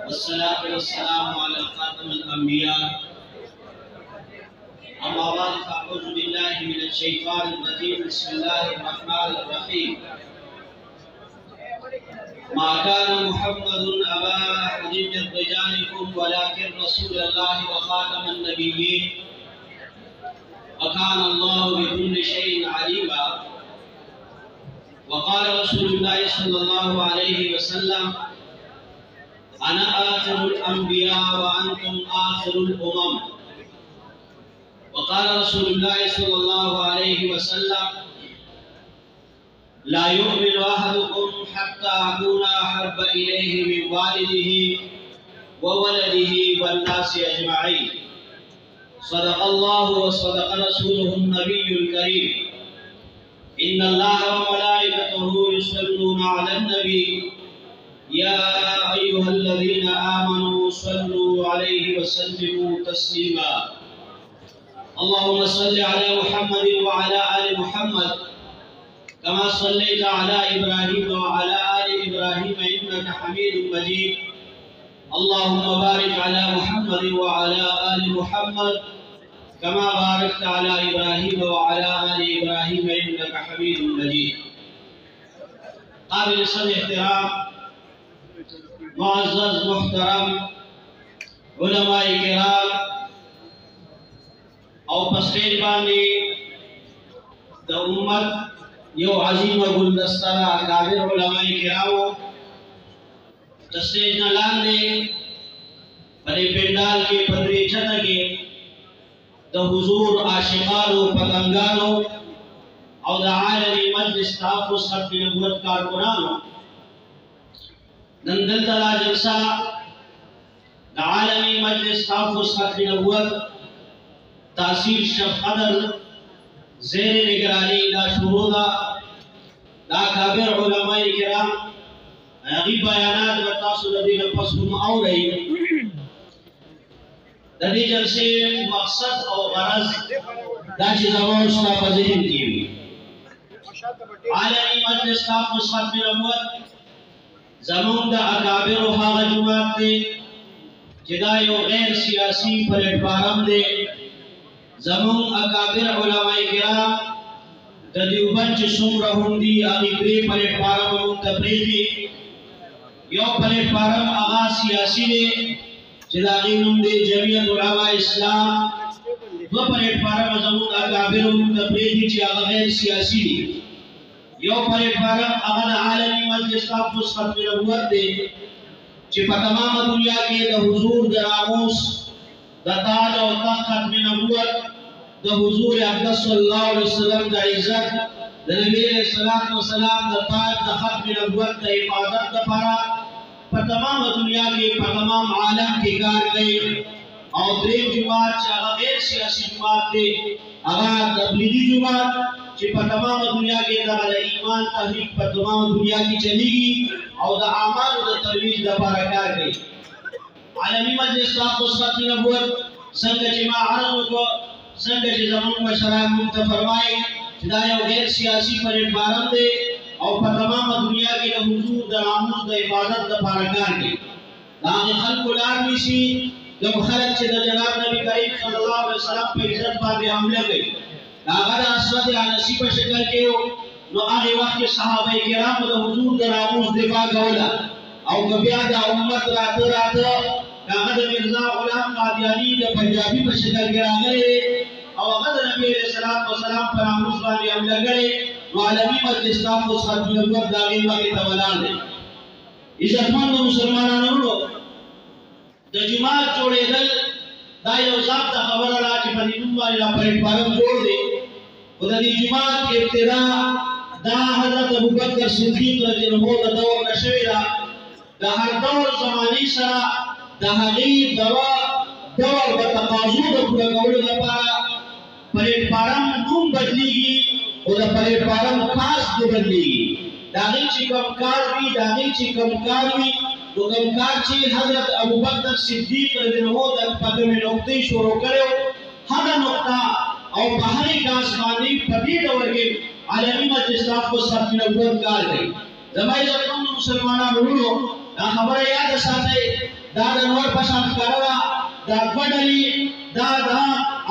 वस्सलातु वस्सलामु अला खातमिल अंबिया अम्मा बाद फअऊज़ु बिल्लाहि मिनश शैतानिर रजीम बिस्मिल्लाहिर रहमानिर रहीम मा कान मुहम्मदुन अबा अहदिन मिन रिजालिकुम वलाकिन रसूलल्लाहि व खातमन नबिय्यीन व कान अल्लाहु बिकुल्लि शैइन अलीमा व क़ाल रसूलुल्लाह सल्लल्लाहु अलैहि वसल्लम अना आखिरुल अंबिया व अंतुम आखिरुल उमम व क़ाल रसूलुल्लाह सल्लल्लाहु अलैहि वसल्लम ला युमिनु अहदुकुम हत्ता अकूना अहब्ब इलैहि मिन वालिदिही व वलदिही वन नासि अजमईन सदक़ल्लाहु व सदक़ रसूलुहुन नबियुल करीम इन्नल्लाह व मलाइकतहु युसल्लूना अलन नबी या अय्युहल्लज़ीना आमनू सल्लू अलैहि व सल्लिमू तस्लीमा अल्लाहुम्मा सल्लि अला मुहम्मदिन व अला आलि मुहम्मद कमा सल्लैता अला इब्राहीम व अला आलि इब्राहीम इन्नका हमीदुम मजीद अल्लाहुम्मा बारिक अला मुहम्मदिन व अला आलि मुहम्मद कमा बारकता अला इब्राहीम व अला आलि इब्राहीम इन्नका हमीदुम मजीद। काबिल सद एहतराम मुअज़्ज़ज़ मुहतरम उलमाए किराम और पस्टेज बानी द उम्मत यो अजीम गुलदस्ता काबिल उलमाए किराम तस्टेज न लांदे बड़े पेंडाल के पदरी छत के द हुजूर आशिकानो पतंगानो और द आलमी मजलिस ताफ़ुस खत्म नबुवत कारकुनानो नंदल तला जलसा द आलमी मजलिस ताफ़ुस खत्म नबुवत तासीर शब कदर ज़ेर निगरानी दा शुरूदा दा काबिर उलमाए किराम अगी बयानात बतासु लदीन पसुम और रही ददी जलसे मकसद और गरज दा चीज़ों उसका पज़ीन की आलमी मजलिस ताफ़ुस खत्म नबुवत ज़मून दा अकाबिर हागा जुमात दे जिदायो गैर सियासी प्लेटफार्म दे ज़मून अकाबिर उलमाए किराम द देवबंद सुमरा हुंदी आगे ग्रे प्लेटफार्म मुंतब्रेजी यो प्लेटफार्म आगा सियासी दे जिदागी नुंदे जमीयत उलमा इस्लाम दो प्लेटफार्म ज़मून अकाबिर मुंतब्रेजी ची आगा गैर सियासी दे यो प्लेटफार्म आगा आलमी मजलिस ताफ़ुस खत्म नबुवत दे ची तमाम दुनिया के द हुजूर द नामूस द ताज और तख्त खत्म नबुवत द हुजूर अक़दस सल्लल्लाहु अलैहि वसल्लम द इज्जत द नबी सल्लल्लाहु अलैहि वसल्लम द ताज द खत्म नबुवत द हिफाजत द पारा तमाम दुनिया के तमाम आलम के कार गए और द्रीम जुमात चाहे गैर सियासी जुमात दे आगा तबलीगी जुमात ची तमाम दुनिया के दार ईमान तहरीक पर तमाम दुनिया की चलेगी और द आमाल द तरवीज द पारा कार गई आलमी मजलिस ताफ़ुस खत्म नबुवत संग जिमा अर्ज़ को संग ज़मून मशरात मुतफरमाए हिदायत गैर सियासी प्लेटफार्म दे और तमाम दुनिया के हुजूर द नामूस द हिफाजत द पारकार के दागे खल्कुल आलमी सी जब खलक च द जनाब नबी करीम सल्लल्लाहु अलैहि वसल्लम पे इज्जत बाबे हमले गए दागा असवद अनसी पर शक्ल के नो आगे वक्त के सहाबा किराम द हुजूर द नामूस दिफा गौला और कबिया द उम्मत रात रात दागा मिर्जा गुलाम कादियानी द पंजाबी पर शक्ल के आगे और अगर नबी सल्लल्लाहु अलैहि वसल्लम पर नामूस बाबे हमले गए आलमी मजलिस ताफ़ुस खत्म नबुवत दागे वाके तवला दे इज्जतमंद मुसलमानों द जुमात जोड़े दल दायो ज़ात खबर ला कि पनीनुम वाला प्लेटफार्म जोड़ दे उधरी जुमात के इब्तिदा दा हज़रत अबू बकर सिद्दीक़ रज़ियल्लाहु अन्हु दौर नशवेरा दा हर दौर ज़मानी सरा दा हगी दवा दौर बतकाज़ू द पूरा कौल द पारा प्लेटफार्म नूम बदलीगी और प्लेटफार्म खास बदलीगी दागी ची कमकार भी तो कमकार ची हज़रत अबू बकर सिद्दीक़ रज़ियल्लाहु अन्हु पद में नुक्ते शुरू करो हर नुक्ता और बाहरी कासमानी पदी दौर के आलमी मजलिस ताफ़ुस खत्म नबुवत कार गई जमाई जब मुसलमानों ورونو دا خبره یاد ساتئ دا د نور په شان کړه دا بدلی دا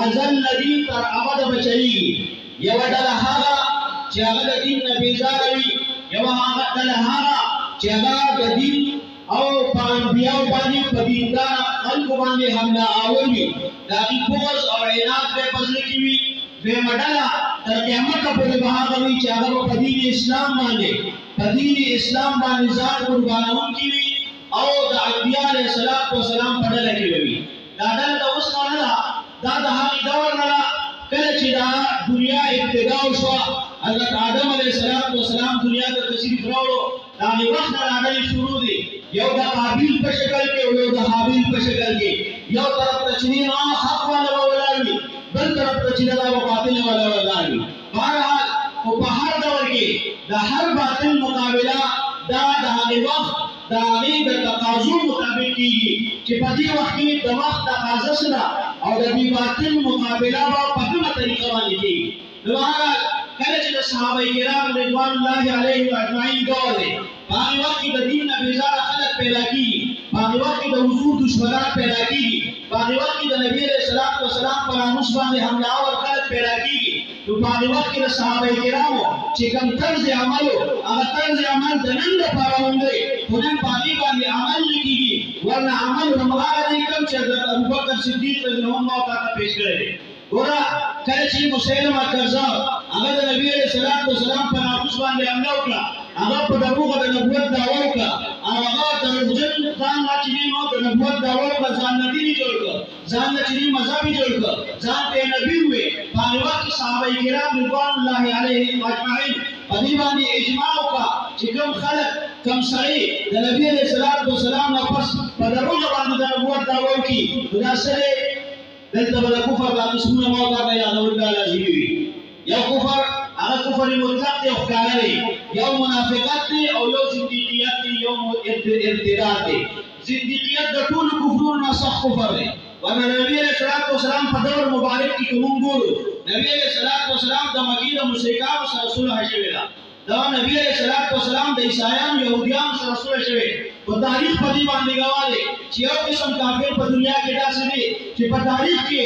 ازل ندی تر ابد بچي یو ډله هغه چې هغه د دین نه بیزاروي یو هغه ډله هغه چې هغه د دین او پانبیاو باندې په دیندار خلکو باندې حمله آوروي دا کی پوز او عناد به پزله کی وي به مډاله تر قیامت پورې به هغه وي چې هغه په دین اسلام باندې په دین اسلام باندې ځان قربانون کی وي او د انبیاء علیه السلام په ډله کې وي دا ډله د اوس نه دا د هغه دور نه کله چې دا دنیا ابتدا وشو حضرت آدم علیه السلام دنیا ته تشریف راوړو دا د وخت راغلي شروع دي یو د قابیل په شکل کې او یو د حابیل په شکل کې یو طرف ته چې نه حق والا ولاړ بل طرف ته چې نه باطل والا ولاړ بهرحال او په هر دور کې د هر باطل مقابله دا د هغه وخت دا غي د تقاضو مطابق کیږي چې په دې وخت کې د وخت تقاضا سره او د دې باطل مقابله په کومه طریقه باندې کیږي نو هغه کله چې صحابه کرام رضوان الله علیهم اجمعین دور دی هغه وخت کې د دین نه بیزار خلک پیدا کیږي هغه وخت کې د حضور دشمنان پیدا کیږي هغه وخت کې د نبی رسول الله سلام پر امس باندې حمله اور خلک پیدا کیږي نو هغه وخت کې د صحابه کرامو چې کوم طرز عمل هغه طرز عمل د نن لپاره وندي خو نن باندې عمل کیږي ورنه عمل همغه کوم چې د ابوبکر صدیق رضی الله عنه ته پیش کړی ګوره کله چې مسلمه کذاب هغه د نبی رسول الله سلام پر امس باندې حمله وکړه هغه په دغه د نبوت دعوا وکړه هغه د رجل ځان چې نو د نبوت دعوا وکړه ځان نبی جوړ کړ ځان چې مذهبي جوړ کړ ځان ته نبی وې هغه وخت صحابه کرام رضوان الله علیهم اجمعین په دې باندې اجماع وکړه چې کوم خلک کوم سړي د نبی رسول الله سلام نه پس په دغه باندې د نبوت دعوا وکړي دا سره دلته بل کفر د اسمه مو دا یا نور دا لازمي وي یو کفر هغه کفر مطلق دی او ښکاره دی یو منافقت دی او یو زندیقیت دی یو ارتداد دی زندیقیت د ټول کفرونو نه سخت کفر دی ورنه نبی رسول الله سلام په دور مبارک کې کوم ګورو نبی رسول الله سلام د مکې د مشرکانو سره صلح شوی دا نبی رسول الله سلام د عیسایانو يهوديان سره صلح شوی په تاریخ په دې باندې گواه دی چې یو قسم کافر په دنیا کې داسې دي چې په تاریخ کې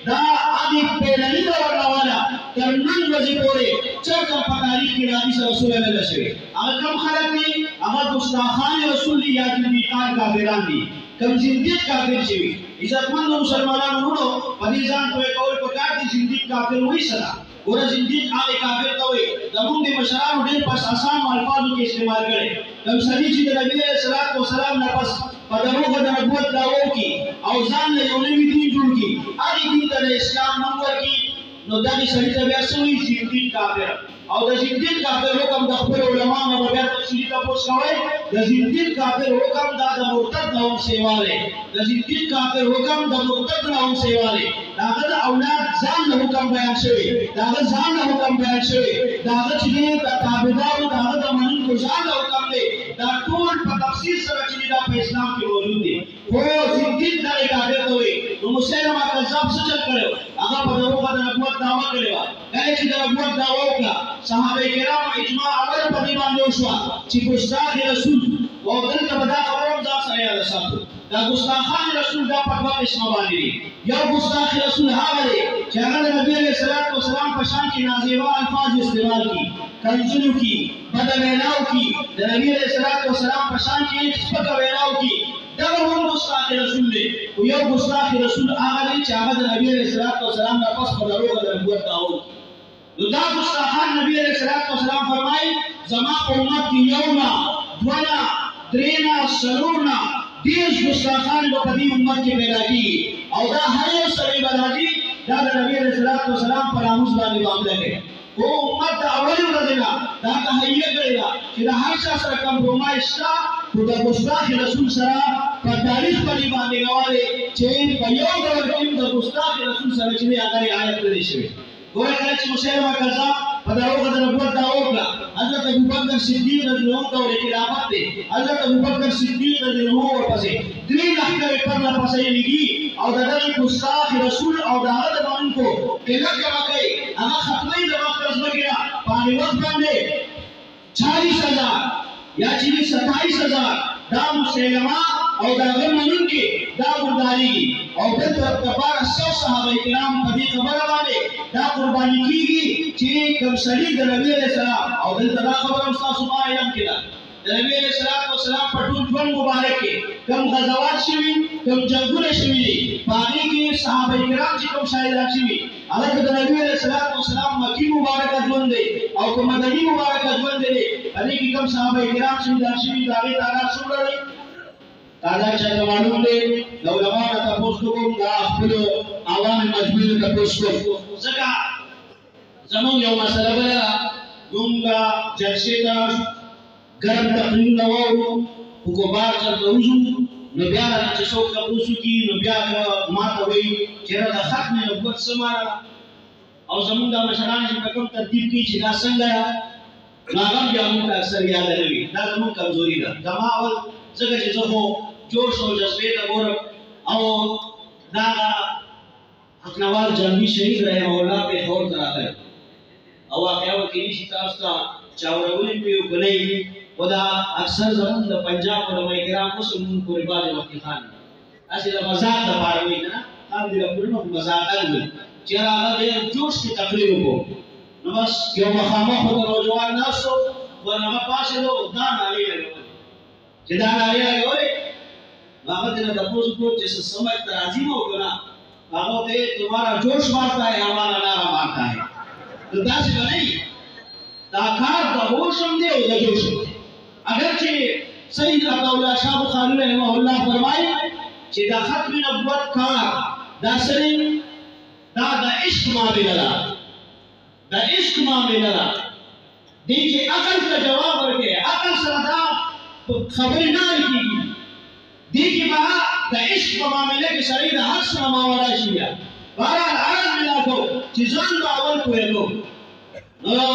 دا اګي پیلنی دور راواله تر نن ورځې پورې چې کوم په تاریخ کې راځي سره صلح نه شوی هغه کوم خلک دي هغه ګستاخان رسول یا زنديقان کافران دي کوم زنديق کافر شي عزتمن مسلمانانو ورو په دې ځان کوی کول په کار دي زنديق کافر وای سره ور زنديق هغه کافر ته وي زموږ د مشرانو ډېر پس آسان الفاظو کې استعمال کړي کوم سړي چې د نبی صلی الله علیه وسلم نه پس په دروغ د نبوت دعوو کې او ځان له یو نوي دین جوړ کی هغه دین د اسلام نوم ورکی نو دا سړي ته بیا سوي زنديق کافر او د زنديق کافر حکم د خپل علما نه بغیر تفصیلی تاسو کوي د زنديق کافر حکم د مرتد نه هم سیواله د زنديق کافر حکم د مرتد نه هم سیواله داغه د اولاد ځان له حکم بیان شوی داغه ځان له حکم بیان شوی داغه چې د تابعدارو داغه د منونکو ځان له حکم دی دا ټول په تفصیل سره چې دا په اسلام کې موجود دي خو زنديق د کافر ته وي نو مسلمان کذاب څه چل کړو هغه په دغه د نبوت دعوا کړو کله چې د نبوت دعوا وکړه صحابه کرام اجماع اول په دې باندې وشو چې ګستاخ رسول او دلته دا خبره ځا سره یاد ساتو دا ګستاخان رسول دا په کومه اسم باندې یو ګستاخ رسول هغه دی چې هغه نبی علیہ الصلوۃ والسلام په شان کې نازیبا الفاظ استعمال کی کنځلو کی بد ویناو کی د نبی علیہ الصلوۃ والسلام په شان کې سپک ویناو کی دا هم ګستاخ رسول دی او یو ګستاخ رسول هغه دی چې هغه د نبی علیہ الصلوۃ والسلام نه پس په دروغ د نبوت داو دا مستحان نبی علیہ الصلوۃ والسلام فرمای زما امت کی یوما دونا درینا سلورنا دیش مستحان په دې امت کې پیدا کی او دا هر یو سړي باندې دا د نبی علیہ الصلوۃ والسلام پر اموز باندې معاملې کوي او امت اول ورځنا دا تهیه کړی چې دا هر څه سره کمپرمایز شته خو د مستحق رسول سره په تاریخ باندې غواړي چې په یو ډول کې د مستحق رسول سره چې هغه آیت لري شي ګوره کله چې مسلمان کذاب په دغه د نبوت دعوا وکړه حضرت ابوبکر صدیق رضی الله عنه دور خلافت دی حضرت ابوبکر صدیق رضی الله عنه ورپسې درې لښکرې پر لپسې لګي او دغه مستحق رسول او دغه د باندې کله کما کوي هغه ختمي د وخت ازمګیا په وخت باندې 40000 या چې 27000 دا مسلمه او دا غمنون کې دا ګرداري او بل طرف ته 1200 صحابه کرام په دې خبره باندې دا قرباني کیږي چې کوم سړي د نبی عليه السلام او دلته دا خبره تاسو ما علم کړه د نبی عليه السلام په ټول ژوند مبارک کې کوم غزوات شوي کوم جنگونه شوي باندې کې صحابه کرام چې کوم شهیدان شوي هغه د نبی عليه السلام مکی مبارک ژوند دی او کوم مدني مبارک ژوند دی باندې کې کوم صحابه کرام شهیدان شوي دا غي تعداد څومره دی تعداد چې معلوم دی د علماء تاسو کوم دا خپل عوام مجبور تاسو ځکه زمون یو مسله بل دومره جلسه ته ګرم تقریر نوو حکومت چرته نو بیا چې څوک تاسو کی نو بیا ما ته وی چې دا ختم نبوت سماره او زمونږ د مشران چې کوم ترتیب کی چې دا څنګه راغم بیا موږ اکثر یاد لري دا زموږ کمزوري ده زما اول څنګه چې زه خو جوش او جذبه ته ګورم او دا حقنوال جنبی شهید رحمه الله په خور راغی او هغه کې نشي تاسو ته چاورولې په غلې ودا اکثر زمون د پنجاب علماء کرام مسلمان قربان وقتی خان اصل مزاق د پاروي نه هم دې په مزاق اړول چې هغه جوش کی تقریر وکړو نو بس یو مخامخ د روزوان ناسو ورنه پاسه نو دا نالي لګول چې دا نالي لګول هغه دې د تاسو کو چې سمجھ ترازی مو وکړه هغه ته تمہارا جوش مارتا ہے ہمارا نارا مارتا ہے تو دا څه نه دا کار د هوشم دی او د جوشم اگر چې سید عطاءالله شاه بخاری رحمه الله فرمایي چې دا ختم نبوت کار دا سره دا د عشق معاملې ده د عشق معاملې ده دې چې عقل ته جواب ورکړي عقل سره دا خبرې نه کیږي دې کې با د عشق په معاملې کې سړی د حق سره ماورا شي بهرحال عرض ملا کو چې ځان به اول کویلو نو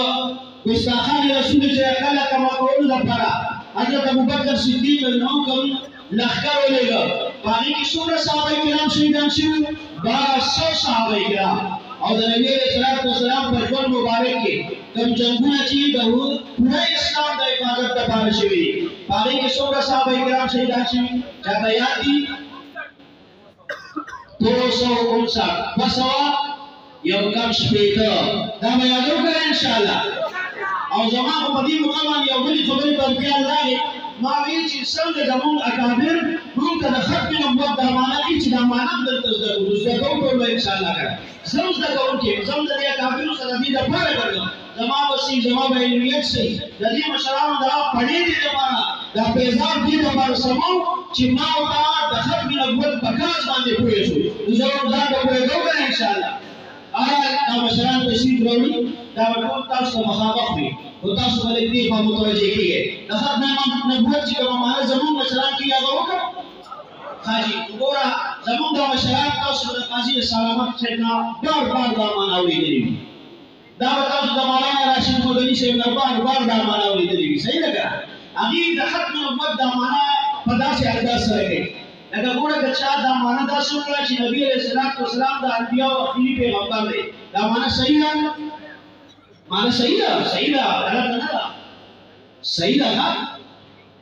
گستاخان رسول چې کله کما کول لپاره حضرت ابوبکر صدیق نو کوم لخر ولېګا باندې کې څومره صحابه کرام شهیدان شوي 1200 صحابه کرام او د نبی رسول الله په ژوند مبارک کې کوم جنگونه چې د پوره اسلام د حفاظت لپاره شوي باندې کې څومره صحابه کرام شهیدان شوي چاته یاد دي 259 بسوا یو کم شپېته دا به یادو کړئ ان شاء الله او زما په دې مقام یو بل خبرې په خیال راغی ما ویل چې څنګه زموږ اکابر موږ ته د ختم نبوت د معنا چې د معنا دلته زده کوو ان شاء الله کړه زم زده کوم چې زم د اکابر سره دې د پاره کړم زما وسی زما به علمیت سي د دې مشرانو دا پړې دي زمانہ دا پیغام دې د پر سمو چې ما او د ختم نبوت په کاس باندې پوهې شو زه ځان به کوم ان شاء الله دا مشران تشریف راوړي دا ټول تاسو مخامخ دي او تاسو باندې دې په متوجه کیږي د ختم نبوت چې کومه معنا زموږ مشران کې یاد وکړه حاجی وګوره زموږ د مشران تاسو د قاضي سلامت څخه بار دا معنا اورېدلې دا تاسو د مولانا راشد مدني شه بار دا معنا اورېدلې صحیح لګا هغه د ختم نبوت د معنا په داسې انداز سره کوي لکه ګوره د چا دا معنا دا څنګه چې نبی عليه السلام د انبیاء او اخري پیغمبر دی دا معنا صحیح ده معنا صحیح ده غلط نه ده صحیح ده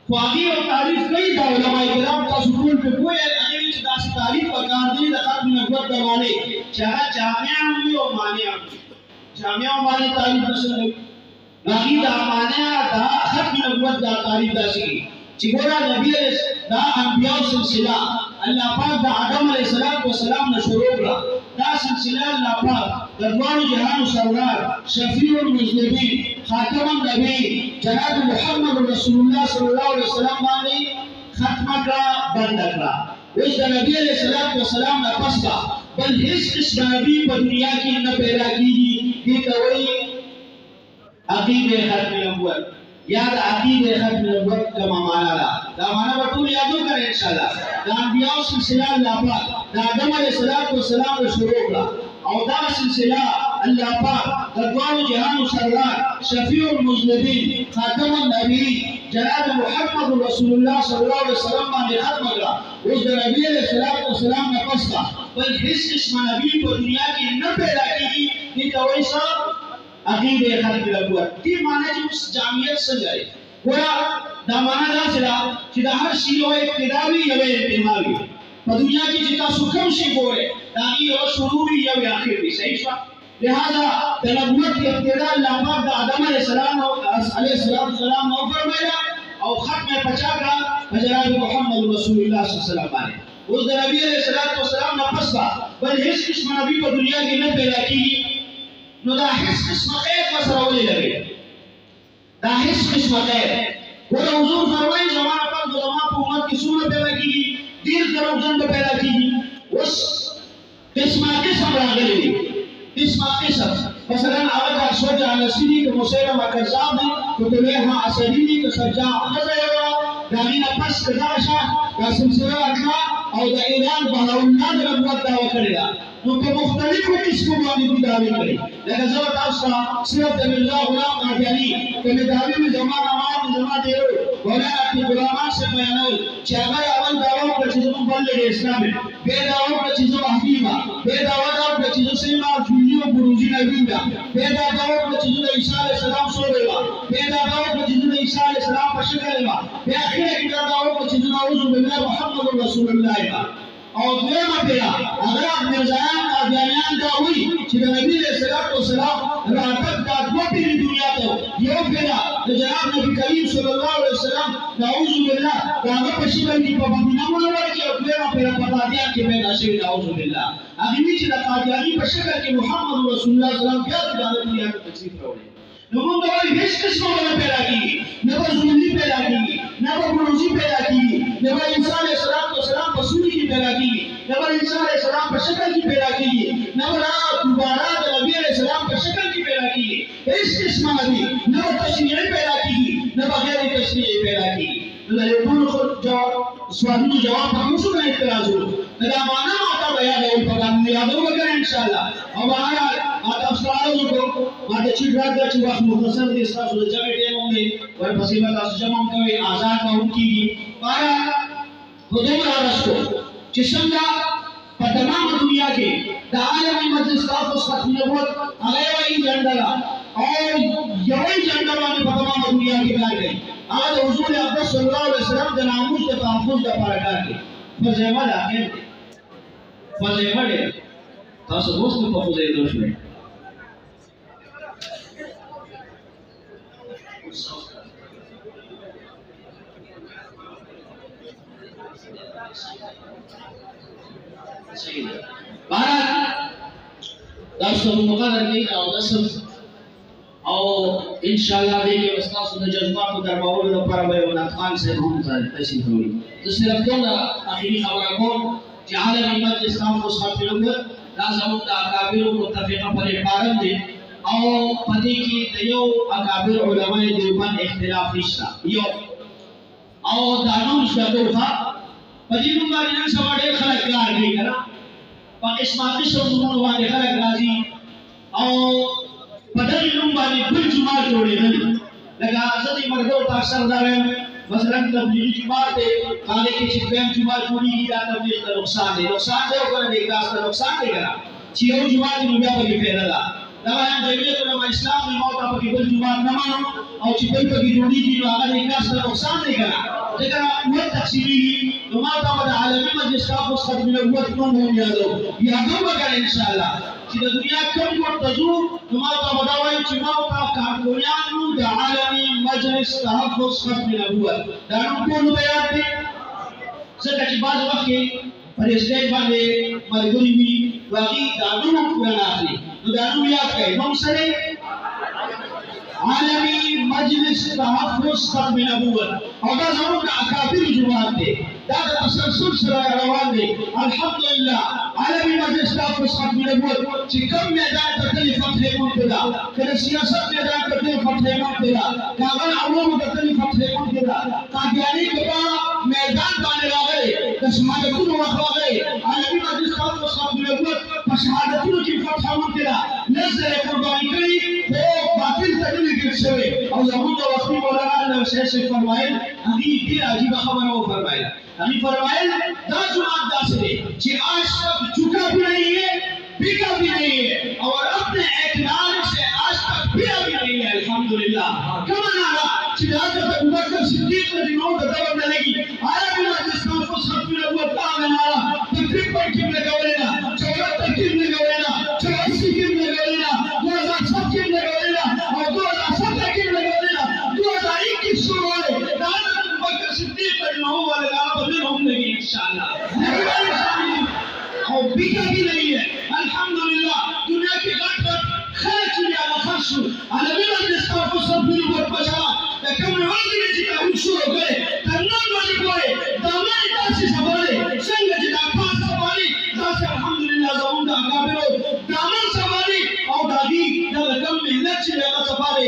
خو هغه او تعریف کوي دا علماء کرام تاسو ټول په کوی هغه چې تاسو تعریف وکړ دي د ختم نبوت د معنی چې هغه جامع او معنی جامع او معنی تعریف وسره هغه دا معنی دا ختم نبوت دا تعریف داسي چې ګوره نبی دا انبیاء سلسله الله پاک د آدم علیه السلام نه شروع کړه دا سلسله الله پاک د دوه جهانو سردار شفیع المذنبین خاتم النبی جناب محمد رسول الله صلی الله علیه وسلم باندې ختم کړه بند کړه اوس د نبی علیه السلام نه پس بل هیڅ قسم نبی په دنیا کې نه پیدا کیږي دې ته وایي عقیده ختم نبوت یا د عقیده ختم نبوت کما معنا دا معنا به ټول یادو کړئ ان شاء الله دا انبیاء سلسله الله پاک د آدم علیه السلام له شروع کړه او دا سلسله الله پاک د دوه جهانو سردار شفیع المذنبین خاتم النبی جناب محمد رسول الله صلی الله علیه وسلم باندې ختم کړه اوس د نبی علیه السلام نه پس بل هیڅ قسم نبی په دنیا کې نه پیدا کیږي دې ته وایي عقیده ختم نبوت دې معنی چې جامعیت څه لري ګوره دا معنا دا سره چې دا هر شی یو ابتدا وي یو انتها وي په دنیا کې چې تاسو کوم شی ګورئ دا یو شروع وي یو آخر وي صحیح شو لہذا د نبوت کی ابتدا الله پاک د آدم علیہ السلام نو فرمایلا او ختم پچا کړه جناب محمد رسول الله صلی الله علیه وسلم باندې اوس د نبی علیہ السلام نه پس بل هیڅ قسم نبی په دنیا کې نه پیدا کیږي نو دا هیڅ قسم خیر مسره ولې لګي دا هیڅ قسم خیر ورته حضور فرمایي زمانہ پاک د زمانہ په امت کې څومره پیدا کیږي ډیر دروغجن پیدا کیږي اوس قسم راغلي قسم مثلا هغه اسود عنصری که مسیلمه کذاب دی که طلحه اسدی دی که سجاع خزیرا داغینا پس که داشا دا سلسله اتلا او دا ایران بهاولنا د نبوت دعوه کړې ده نو په مختلفو قسمو باندې دي دعوې کړې لکه زه تاسو ته صرف د الله غلام قادیانی کله دعوې زمانہ عوام زمانہ دیرو مولانا عبد الغلام سے بیانول چې هغه اول دعوه وکړه چې زموږ بلد اسلام به دعوه وکړه چې زموږ حبیبا به دعوه وکړه چې زموږ سیما جوړي او بروزي نبیدا به دعوه وکړه چې زموږ عیسی علیه السلام سره وا به دعوه وکړه چې زموږ عیسی علیه السلام په شکل وا به اخر کې دعوه وکړه چې زموږ اعوذ بالله محمد رسول الله او دویمه پیرا اگر مرزایان قادیانیان دا وی چې د نبی علیہ السلام راتګ دا دوه پیری دنیا ته یو پیرا د جناب نبی کریم صلی الله علیه وسلم نعوذ بالله دا په شی باندې په مدینه منوره کې او دویمه پیرا په قادیان کې پیدا شوی نعوذ بالله هغه چې د قادیانی په شکل کې محمد رسول الله صلی الله علیه وسلم بیا د دنیا ته تشریف راوړي نو موږ وایو هیڅ قسمه نه پیدا کیږي نه په زمینی پیدا کیږي نه په بروزی پیدا کیږي نه په انسان السلام په سوري کې پیدا کیږي نه په انسان السلام په شکل کې پیدا کیږي نه په دوباره د نبی السلام په شکل کې پیدا کیږي هیڅ قسمه نه په تشریعي پیدا کیږي نه په غیر تشریعي پیدا کیږي نو د ټول سوالونو جواب هم شو نه اعتراض دا معنا ماته بیان دی په باندې یادو وکړئ ان شاء الله او بهر تاسو راځو ما د چې راځي چې وخت مختصر دي تاسو د جمع ټیم ومه ورپسې به تاسو جمع کوي آزاد کوونکی پارا خدای راستو چې څنګه په تمام دنیا کې د عالمي مجلس تاسو ختم نبوت هغه وایي جنډلا او یوې جنډلا باندې په تمام دنیا کې کار کوي هغه د حضور اقدس صلی الله علیه وسلم د ناموس د تحفظ لپاره کار کوي فزیمه ده فزیمه ده تاسو اوس په فزیمه دوه شوي تاسو مقرر کړئ او نسب او ان شاء الله دې استاد د جذباتو دربارو لپاره به ولایت خان صاحب هم تشریف وړي زه صرف دا اخیری خبره کوم چې عالمي مجلس اسلام کو صاحب دا زموږ د اکابر متفقه پر پارم دي او پدې کې د یو اکابر علماء دیوبند اختلاف نشته یو او دا نو شګوخه پدې موږ باندې سبا ډېر خلک کار کوي کنه پاکستان شمول باندې خلک راځي او پدې موږ باندې بل جمعه جوړېدل لکه ازادي مرګو تاسو راویم مثلا تبلیغی جماعت خاله کې چې کوم جماعت جوړیږي دا تبلیغ ته نقصان دی وګورئ دا څه نقصان دی ګره چې یو جماعت نو بیا په پیدا ده دا وایم جمعیت علماء اسلام نه موته په بل جماعت نه مانو او چې بل په جوړیږي نو هغه دا څه نقصان دی ګره ځکه نو تقسیمي نو ما ته د عالمي مجلس تاسو ختم نبوت کوم یادو وکړئ ان شاء الله چې د دنیا کوم مرتضو نو ما ته دا وایي چې ما ته کارکونیانو د عالمي مجلس تحفظ ختم نبوت دا نو ټول بیان دي ځکه چې بعض وخت کې پر اسټیج باندې ملګری وي واقعي دا نو قرآن اخلي نو دا نو یاد کړئ نو سره عالمي مجلس تحفظ ختم نبوت او دا زموږ د اکابر جماعت دی دا د تسلسل سره روان دی الحمدلله عالمي مجلس تحفظ ختم نبوت چې کوم میدان ته تللی فتح ممتدا کله سیاست میدان ته تللی فتح ممتدا کاغذ عوام ته تللی فتح ممتدا قادیانی کبا میدان باندې راغلی د شهادتونو وخت راغلی عالمي مجلس تحفظ ختم نبوت په شهادتونو کې فتح ممتدا نظر قرباني کړي خو باطل تدلی شوی او زموږ د وختي مولانا نوشیر شیخ فرمایل هغه ډیر عجیب خبره و فرمایل هغه فرمایل دا جماعت داسې دی چې آج تک جھکا بھی نہیں ہے بکا بھی نہیں ہے اور اپنے اقرار سے آج تک بیا بھی نہیں ہے الحمدللہ کما نارا چې حياة أبو بكر الصديق رضي الله عنه لगी आया बिना जिसका फुसहत में वो तामेला तकरीब पर किम लगावेला 74 किम लगावेला 84 किम लगावेला 2007 किम लगावेला और 2017 किम लगावेला 2021 शुरू है दान अबू बकर सिद्दीक रضي الله वाले गाना बदल होंगे इंशाल्लाह और बिका भी नहीं है अल्हम्दुलिल्लाह दुनिया की घाट पर खर्च लिया खर्च على बिना जिसका फुसहत में वो बचा कम वाली जिता शुरू करे तन्नन वाली कोई दामन दासी सवाले संग जिता पास सवाली दास अल्हम्दुलिल्लाह ज़ऊंदा काबिरो दामन सवाली और दादी दा कम मेहनत से लगा सवाले